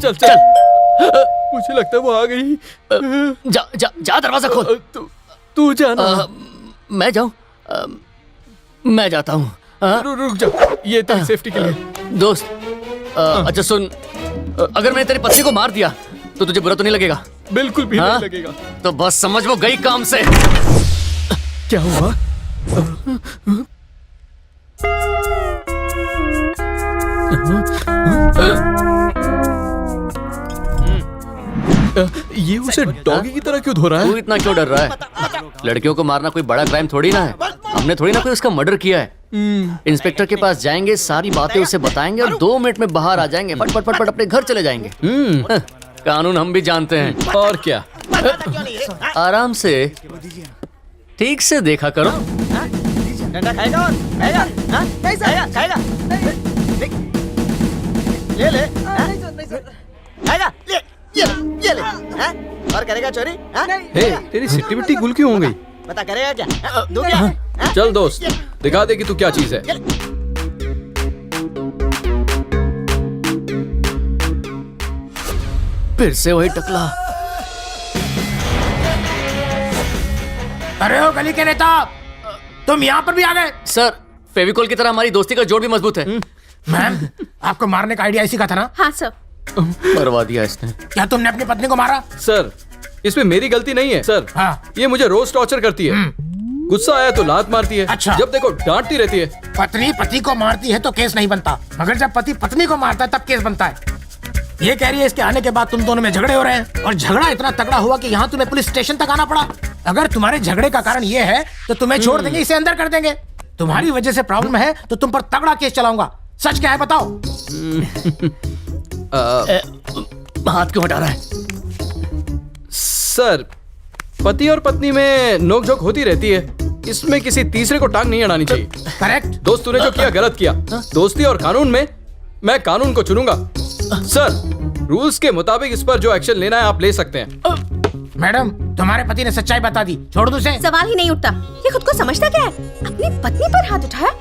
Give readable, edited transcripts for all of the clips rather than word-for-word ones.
चल चल। मुझे लगता है वो आ गई। जा जा जा, दरवाजा खोल। तू जाना। मैं जाऊं? मैं जाता हूँ। रुक जा, ये तेरी सेफ्टी के लिए। दोस्त, अच्छा सुन, अगर मैंने तेरी पत्नी को मार दिया तो तुझे बुरा तो नहीं लगेगा? बिल्कुल भी नहीं लगेगा। तो बस समझ वो गई काम से। क्या हुआ? ये उसे डॉगी की तरह क्यों धो रहा है? तू इतना क्यों डर रहा है? लड़कियों को मारना कोई बड़ा क्राइम थोड़ी ना है। हमने थोड़ी ना कोई उसका मर्डर किया है। इंस्पेक्टर के पास जाएंगे, सारी बातें उसे बताएंगे और 2 मिनट में बाहर आ जाएंगे। फट फट फट फट अपने घर चले जाएंगे। कानून हम भी जानते हैं। और क्या? आराम से, ठीक से देखा करो। डंडा खाएगा? खाएगा? ले ले, खाएगा? ये ले, और करेगा चोरी? हे, तेरी सिट्टी मिट्टी गुल क्यों हो गई? बता, करेगा क्या? दो क्या? चल दोस्त, दिखा दे कि तू क्या चीज है। फिर से वही टकला। अरे ओ गली के नेता, तुम यहाँ पर भी आ गए? सर, फेविकोल की तरह हमारी दोस्ती का जोड़ भी मजबूत है। मैम, आपको मारने का आइडिया इसी का था ना? हाँ सर। मरवा दिया इसने। क्या तुमने अपनी पत्नी को मारा? सर, इसमें मेरी गलती नहीं है सर। हाँ। ये मुझे रोज टॉर्चर करती है। गुस्सा आया तो लात मारती है। अच्छा। जब देखो डांटती रहती है। पत्नी पति को मारती है तो केस नहीं बनता, मगर जब पति पत्नी को मारता है तब केस बनता है। ये कह रही है इसके आने के बाद तुम दोनों में झगड़े हो रहे हैं, और झगड़ा इतना तगड़ा हुआ कि यहाँ तुम्हें पुलिस स्टेशन तक आना पड़ा। अगर तुम्हारे झगड़े का कारण ये है तो तुम्हें छोड़ देंगे, इसे अंदर कर देंगे। तुम्हारी वजह से प्रॉब्लम है तो तुम पर तगड़ा केस चलाऊंगा। सच क्या है बताओ? हाथ क्यों हटा रहा है? सर, पति और पत्नी में नोकझोंक होती रहती है, इसमें किसी तीसरे को टांग नहीं अड़ानी चाहिए। करेक्ट। दोस्त, तूने जो किया गलत किया। दोस्ती और कानून में मैं कानून को चुनूंगा। सर, रूल्स के मुताबिक इस पर जो एक्शन लेना है आप ले सकते हैं। मैडम, तुम्हारे पति ने सच्चाई बता दी, छोड़ दो उसे। सवाल ही नहीं उठता। ये खुद को समझता क्या है? अपनी पत्नी पर हाथ उठाया।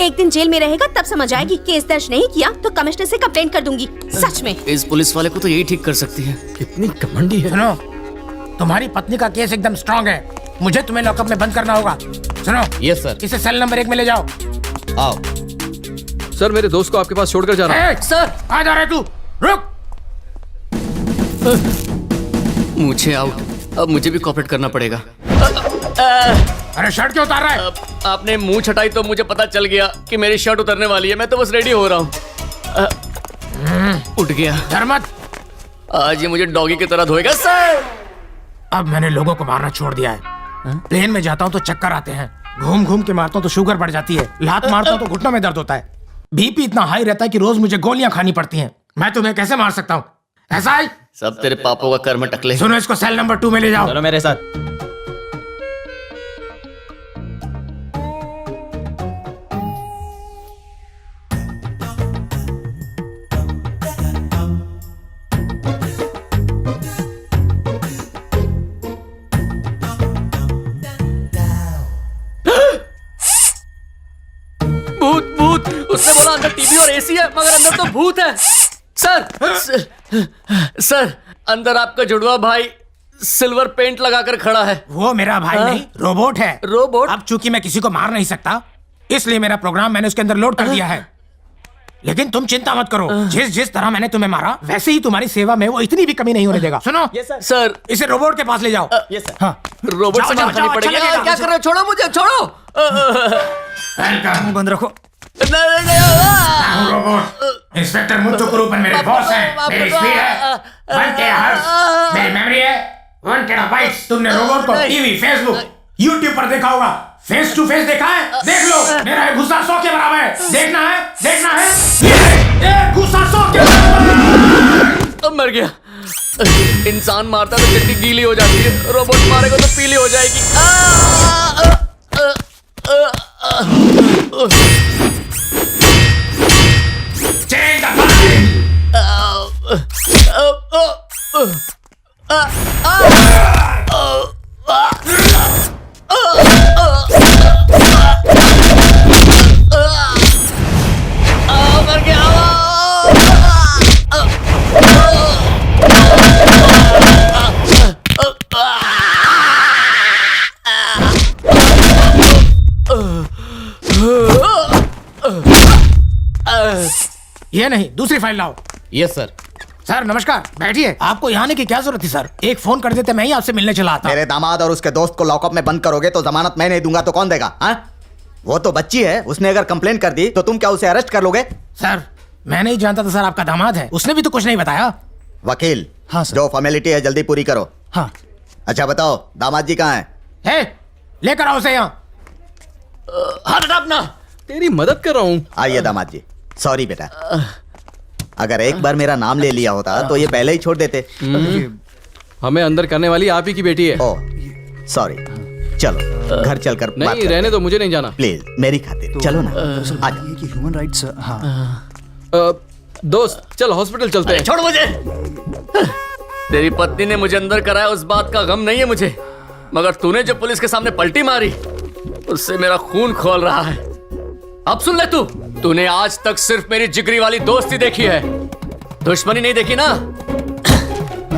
एक दिन जेल में रहेगा तब समझ आएगी। केस दर्ज नहीं किया तो कमिश्नर से कंप्लेंट कर दूंगी। सच में इस पुलिस वाले को तो यही ठीक कर सकती है। कितनी घमंडी है। सुनो, तुम्हारी पत्नी का केस एकदम स्ट्रांग है, मुझे तुम्हें लॉकअप में बंद करना होगा। सुनो, यस सर। इसे सेल नंबर 1 में ले जाओ। आओ सर, मेरे दोस्त को आपके पास छोड़कर जा रहा हूं। सर। आ जा रहे तू? रुक। मुझे आउट। अब मुझे भी कॉपरेट करना पड़ेगा। अरे शर्ट क्यों उतार रहा है? आपने मुंह छटाई तो मुझे पता चल गया कि मेरी शर्ट उतरने वाली है। मैं तो बस रेडी हो रहा हूँ। उठ गया। डर मत, आज ये मुझे डॉगी की तरह धोएगा सर। अब मैंने लोगों को मारना छोड़ दिया है। प्लेन में जाता हूँ तो चक्कर आते हैं, घूम घूम के मारता हूँ तो शुगर बढ़ जाती है, लात मारता हूँ तो घुटनों में दर्द होता है, बीपी इतना हाई रहता है कि रोज मुझे गोलियां खानी पड़ती हैं। मैं तुम्हें कैसे मार सकता हूँ? ऐसा ही सब तेरे पापों का कर्म टकले। सुनो, इसको सेल नंबर 2 में ले जाओ। चलो मेरे साथ। भूत भूत, उसने बोला अंदर टीवी और एसी है, मगर अंदर तो भूत है। सर, अंदर आपका जुड़वा भाई सिल्वर पेंट लगाकर खड़ा है। वो मेरा भाई नहीं, रोबोट है। रोबोट? अब चूंकि मैं किसी को मार नहीं सकता, इसलिए मेरा प्रोग्राम मैंने उसके अंदर लोड कर दिया है। लेकिन तुम चिंता मत करो, जिस तरह मैंने तुम्हें मारा वैसे ही तुम्हारी सेवा में वो इतनी भी कमी नहीं होने देगा। सुनो सर, इसे रोबोट के पास ले जाओ। Yes sir. हाँ, रोबोट से जाओ, मार खानी जाओ, पड़ेगी। अच्छा लगेगा। क्या कर रहे हो? छोड़ो मुझे, छोड़ो। मुंह बंद रखो। नहीं, रोबोट इंस्पेक्टर मुत्तू कुरूपन मेरे बॉस हैं, मेरी स्पीड है 1 टेराहर्ट्ज, मेरी मेमोरी है 1 टेराबाइट्स। तुमने रोबोट को टीवी, फेसबुक, यूट्यूब पर देखा होगा, फेस टू फेस देखा है? देख लो, मेरा गुस्सा 100 के बराबर है। देखना है, देखना है, ये गुस्सा 100 के बराबर। अब मर गया। इंसान मारता तो चट्टी गीली हो जाती है, रोबोट मारेगा तो पीली हो जाएगी। Change the fire! मर गया। ये नहीं, दूसरी फाइल लाओ। Yes sir. सर नमस्कार, बैठिए। आपको यहाँ आने की क्या जरूरत थी सर? एक फोन कर देते, मैं ही आपसे मिलने चला आता। मेरे दामाद और उसके दोस्त को लॉकअप में बंद करोगे तो जमानत मैं नहीं दूंगा तो कौन देगा? हाँ, वो तो बच्ची है, उसने अगर कंप्लेंट कर दी तो तुम क्या उसे अरेस्ट कर लोगे? सर मैं नहीं जानता था सर आपका दामाद है, उसने भी तो कुछ नहीं बताया। वकील, हाँ सर। जो फॉर्मेलिटी है जल्दी पूरी करो। हाँ। अच्छा बताओ, दामाद जी कहाँ है? लेकर आओ उसे यहाँ। हाथ हटा अपना। तेरी मदद कर रहा हूँ। आइए दामाद जी। सॉरी बेटा, अगर एक बार मेरा नाम ले लिया होता तो ये पहले ही छोड़ देते। हमें अंदर करने वाली आप ही की बेटी है। ओह सॉरी, चलो घर चलकर बात नहीं करते रहने हैं। दो, मुझे नहीं जाना। प्लीज मेरी खातिर चलो ना। दरअसल आ जाओ। ये कि ह्यूमन राइट्स, हाँ। दोस्त चल हॉस्पिटल चलते हैं। छोड़ मुझे। तेरी पत्नी ने मुझे अंदर कराया, उस बात का गम नहीं है मुझे, मगर तूने जो पुलिस के सामने पलटी मारी उससे मेरा खून खोल रहा है। अब सुन ले, तूने आज तक सिर्फ मेरी जिगरी वाली दोस्ती देखी है, दुश्मनी नहीं देखी ना।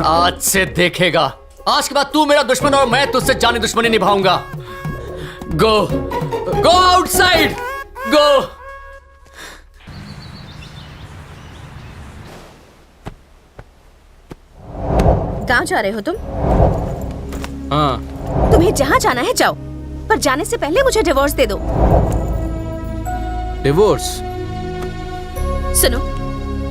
आज से देखेगा। आज के बाद तू मेरा दुश्मन और मैं तुझसे जानी दुश्मनी निभाऊंगा। गो आउटसाइड, गो। गांव जा रहे हो तुम? हाँ। तुम्हें जहाँ जाना है जाओ, पर जाने से पहले मुझे डिवोर्स दे दो। डिवोर्स? सुनो,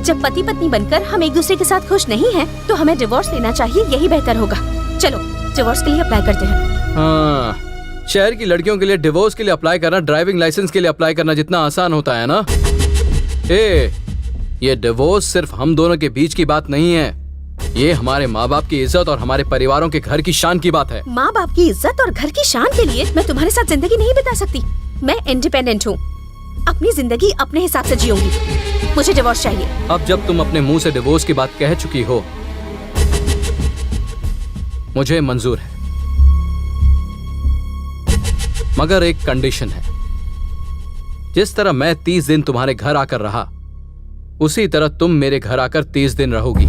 जब पति पत्नी बनकर हम एक दूसरे के साथ खुश नहीं हैं, तो हमें डिवोर्स लेना चाहिए, यही बेहतर होगा। चलो डिवोर्स के लिए अप्लाई करते हैं। हाँ, शहर की लड़कियों के लिए डिवोर्स के लिए अप्लाई करना ड्राइविंग लाइसेंस के लिए अप्लाई करना जितना आसान होता है ना। ये डिवोर्स सिर्फ हम दोनों के बीच की बात नहीं है, ये हमारे माँ बाप की इज्जत और हमारे परिवारों के घर की शान की बात है। माँ बाप की इज्जत और घर की शान के लिए मैं तुम्हारे साथ जिंदगी नहीं बिता सकती। मैं इंडिपेंडेंट हूँ, अपनी जिंदगी अपने हिसाब से जीऊंगी। मुझे डिवोर्स चाहिए। अब जब तुम अपने मुंह से डिवोर्स की बात कह चुकी हो, मुझे मंजूर है, मगर एक कंडीशन है। जिस तरह मैं 30 दिन तुम्हारे घर आकर रहा, उसी तरह तुम मेरे घर आकर 30 दिन रहोगी।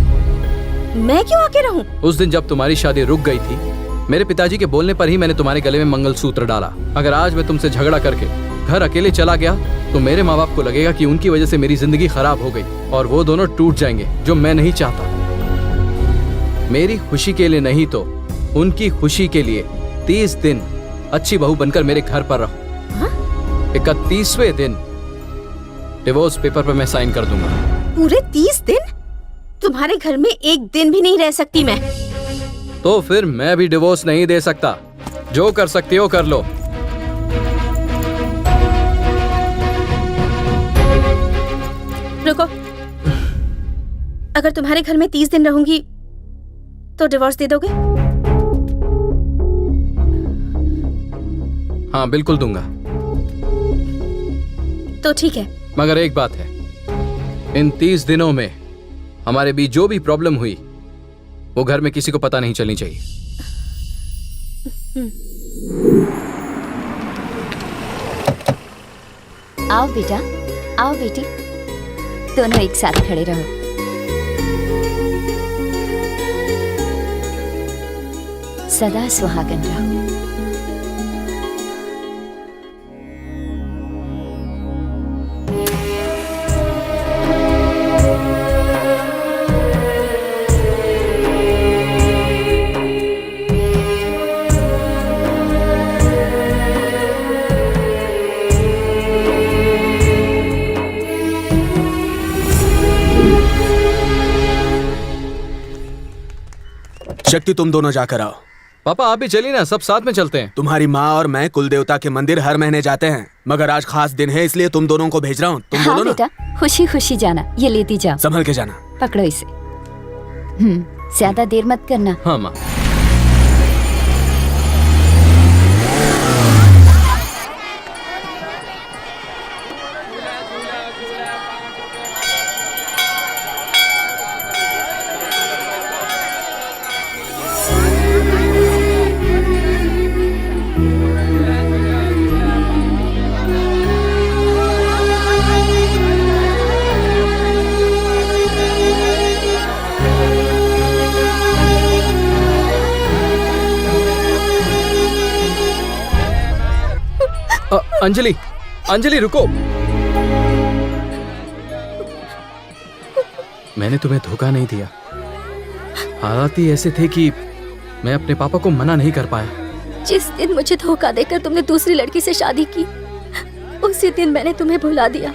मैं क्यों आके रहूं? उस दिन जब तुम्हारी शादी रुक गई थी, मेरे पिताजी के बोलने पर ही मैंने तुम्हारे गले में मंगलसूत्र डाला। अगर आज मैं तुमसे झगड़ा करके घर अकेले चला गया तो मेरे माँ बाप को लगेगा कि उनकी वजह से मेरी जिंदगी खराब हो गई और वो दोनों टूट जाएंगे, जो मैं नहीं चाहता। मेरी खुशी के लिए नहीं तो उनकी खुशी के लिए 30 दिन अच्छी बहू बनकर मेरे घर पर रहो। 31वें दिन डिवोर्स पेपर पर मैं साइन कर दूंगा। पूरे 30 दिन? तुम्हारे घर में एक दिन भी नहीं रह सकती मैं। तो फिर मैं भी डिवोर्स नहीं दे सकता। जो कर सकती हो कर लो। रुको, अगर तुम्हारे घर में 30 दिन रहूंगी तो डिवोर्स दे दोगे? हाँ बिल्कुल दूंगा। तो ठीक है। मगर एक बात है, इन 30 दिनों में हमारे बीच जो भी प्रॉब्लम हुई वो घर में किसी को पता नहीं चलनी चाहिए। आओ बेटा, आओ बेटी, दोनों एक साथ खड़े रहो। सदा सुहागन रहो। शक्ति, तुम दोनों जाकर आओ। पापा आप भी चलिए ना, सब साथ में चलते हैं। तुम्हारी माँ और मैं कुल देवता के मंदिर हर महीने जाते हैं, मगर आज खास दिन है इसलिए तुम दोनों को भेज रहा हूँ। तुम हाँ बोलो ना। बेटा, खुशी खुशी जाना। ये लेती जाओ। संभल के जाना। पकड़ो इसे। ज्यादा देर मत करना। हाँ माँ। अंजलि, अंजलि रुको। मैंने तुम्हें धोखा नहीं दिया। हालात ही ऐसे थे कि मैं अपने पापा को मना नहीं कर पाया। जिस दिन मुझे धोखा देकर तुमने दूसरी लड़की से शादी की, उसी दिन मैंने तुम्हें भुला दिया।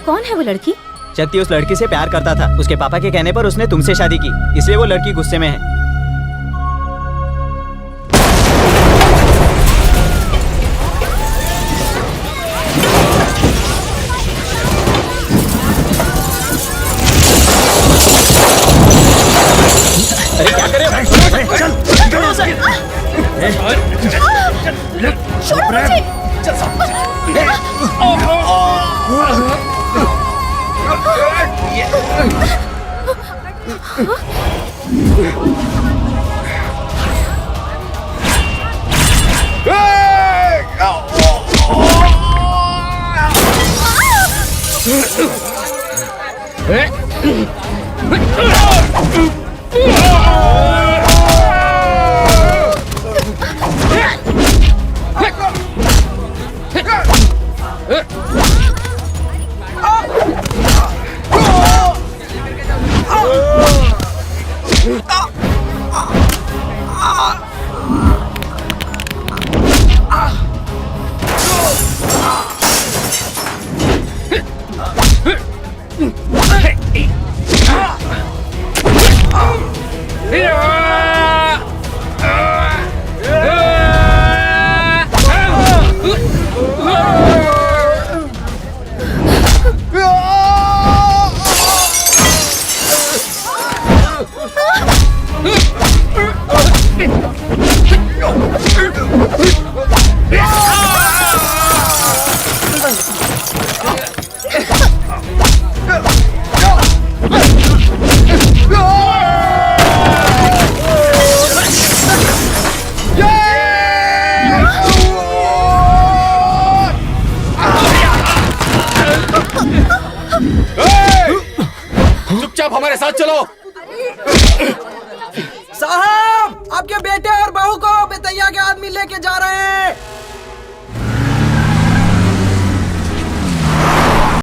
कौन है वो लड़की? चत्ती उस लड़की से प्यार करता था। उसके पापा के कहने पर उसने तुमसे शादी की, इसलिए वो लड़की गुस्से में है। अरे क्या कर रहे हो? चुपचाप हमारे साथ चलो। साहब, आपके बेटे और बहू को बेतैया के आदमी लेके जा रहे हैं।